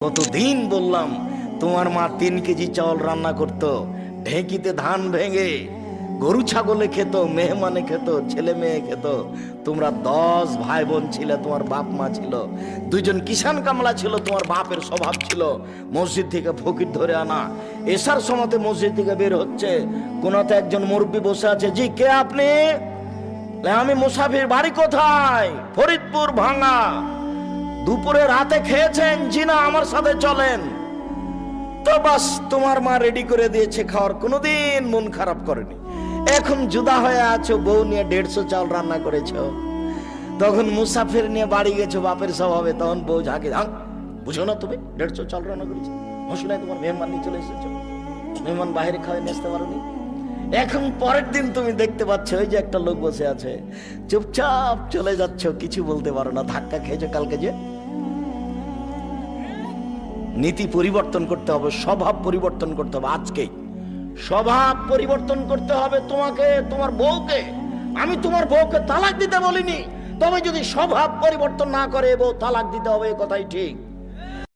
কতদিন বললাম তোমার মা 3 কেজি চাউল রান্না করত, ঢেঁকিতে ধান ভেঙে গরু ছাগলে খেত, মেহমানে খেত, ছেলে মেয়ে খেত। তোমরা 10 ভাই বোন ছিলে, তোমার বাপ মা ছিল, 2জন কিষান কামলা ছিল। তোমার বাপের স্বভাব ছিল মসজিদ থেকে ফকির ধরে আনা। এসার সময়তে মসজিদ থেকে বের হচ্ছে, কোনতে একজন মুরব্বী বসে আছে। জি, কে আপনি? আমি মুসাফির। বাড়ি কোথায়? ফরিদপুর ভাঙা। দুপুরে রাতে খেয়েছেন? জি না, আমার সাথে চলেন। তো বাস, তোমার মা রেডি করে দিয়েছে খাওয়ার, কোনোদিন মন খারাপ করেনি। এখন জুদা হয়ে আছো, বউ নিয়ে 150 চাউল রান্না করেছো। তখন মুসাফির নিয়ে বাড়ি গেছো বাপের স্বভাবে, তখন বউ ঝাঁকে, বুঝো না তুমি 150 চাউল রান্না করেছো? মশলায় তোমার মেহমান নিয়ে চলে এসেছো, মেহমান বাইরে খাওয়াই নিয়ে আসতে পারোনি। এখন পরের দিন তুমি দেখতে পাচ্ছ ওই যে একটা লোক বসে আছে, চুপচাপ চলে যাচ্ছ, কিছু বলতে পারো না। ধাক্কা খেয়েছো কালকে যে। নীতি পরিবর্তন করতে হবে, স্বভাব পরিবর্তন করতে হবে। আজকেই স্বভাব পরিবর্তন করতে হবে তোমাকে, তোমার বউকে। আমি তোমার বউকে তালাক দিতে বলিনি, তবে যদি স্বভাব পরিবর্তন না করে বউ তালাক দিতে হবে, এ কথাই ঠিক।